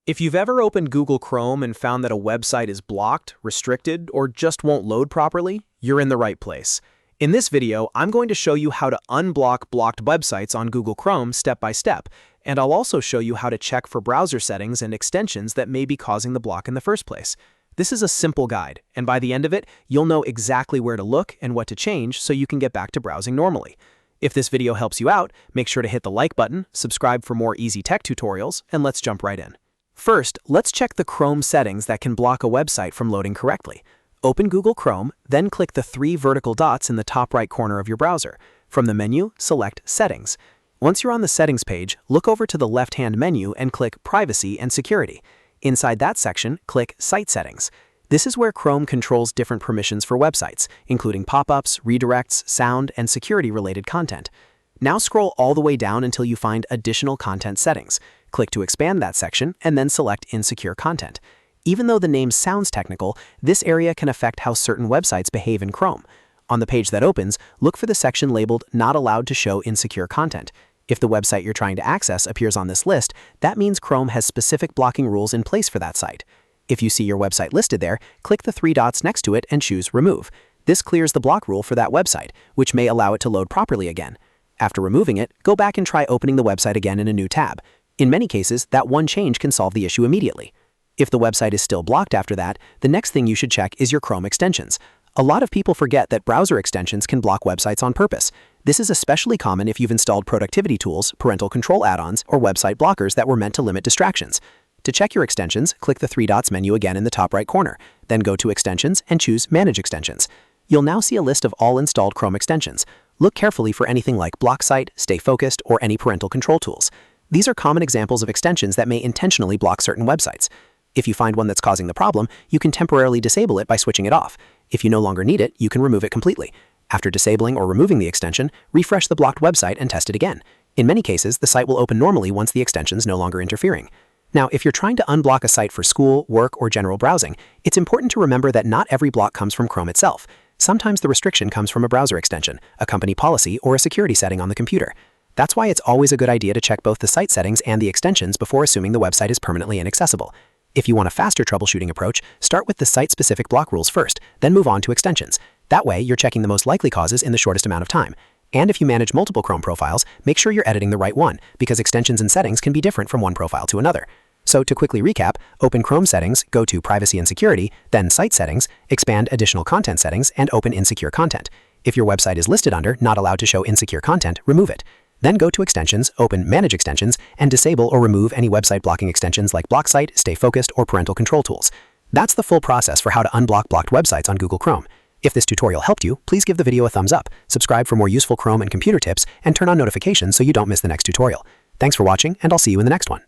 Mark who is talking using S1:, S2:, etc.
S1: If you've ever opened Google Chrome and found that a website is blocked, restricted, or just won't load properly, you're in the right place. In this video, I'm going to show you how to unblock blocked websites on Google Chrome step by step, and I'll also show you how to check for browser settings and extensions that may be causing the block in the first place. This is a simple guide, and by the end of it, you'll know exactly where to look and what to change so you can get back to browsing normally. If this video helps you out, make sure to hit the like button, subscribe for more easy tech tutorials, and let's jump right in. First, let's check the Chrome settings that can block a website from loading correctly. Open Google Chrome, then click the three vertical dots in the top right corner of your browser. From the menu, select Settings. Once you're on the Settings page, look over to the left-hand menu and click Privacy and Security. Inside that section, click Site Settings. This is where Chrome controls different permissions for websites, including pop-ups, redirects, sound, and security-related content. Now scroll all the way down until you find Additional Content Settings. Click to expand that section, and then select Insecure Content. Even though the name sounds technical, this area can affect how certain websites behave in Chrome. On the page that opens, look for the section labeled Not Allowed to Show Insecure Content. If the website you're trying to access appears on this list, that means Chrome has specific blocking rules in place for that site. If you see your website listed there, click the three dots next to it and choose Remove. This clears the block rule for that website, which may allow it to load properly again. After removing it, go back and try opening the website again in a new tab. In many cases, that one change can solve the issue immediately. If the website is still blocked after that, the next thing you should check is your Chrome extensions. A lot of people forget that browser extensions can block websites on purpose. This is especially common if you've installed productivity tools, parental control add-ons, or website blockers that were meant to limit distractions. To check your extensions, click the three dots menu again in the top right corner. Then go to Extensions and choose Manage Extensions. You'll now see a list of all installed Chrome extensions. Look carefully for anything like BlockSite, StayFocusd, or any parental control tools. These are common examples of extensions that may intentionally block certain websites. If you find one that's causing the problem, you can temporarily disable it by switching it off. If you no longer need it, you can remove it completely. After disabling or removing the extension, refresh the blocked website and test it again. In many cases, the site will open normally once the extension's no longer interfering. Now, if you're trying to unblock a site for school, work, or general browsing, it's important to remember that not every block comes from Chrome itself. Sometimes the restriction comes from a browser extension, a company policy, or a security setting on the computer. That's why it's always a good idea to check both the site settings and the extensions before assuming the website is permanently inaccessible. If you want a faster troubleshooting approach, start with the site-specific block rules first, then move on to extensions. That way, you're checking the most likely causes in the shortest amount of time. And if you manage multiple Chrome profiles, make sure you're editing the right one, because extensions and settings can be different from one profile to another. So to quickly recap, open Chrome settings, go to Privacy and Security, then Site Settings, expand Additional Content Settings, and open Insecure Content. If your website is listed under Not Allowed to Show Insecure Content, remove it. Then go to Extensions, open Manage Extensions, and disable or remove any website blocking extensions like BlockSite, StayFocusd, or parental control tools. That's the full process for how to unblock blocked websites on Google Chrome. If this tutorial helped you, please give the video a thumbs up, subscribe for more useful Chrome and computer tips, and turn on notifications so you don't miss the next tutorial. Thanks for watching, and I'll see you in the next one.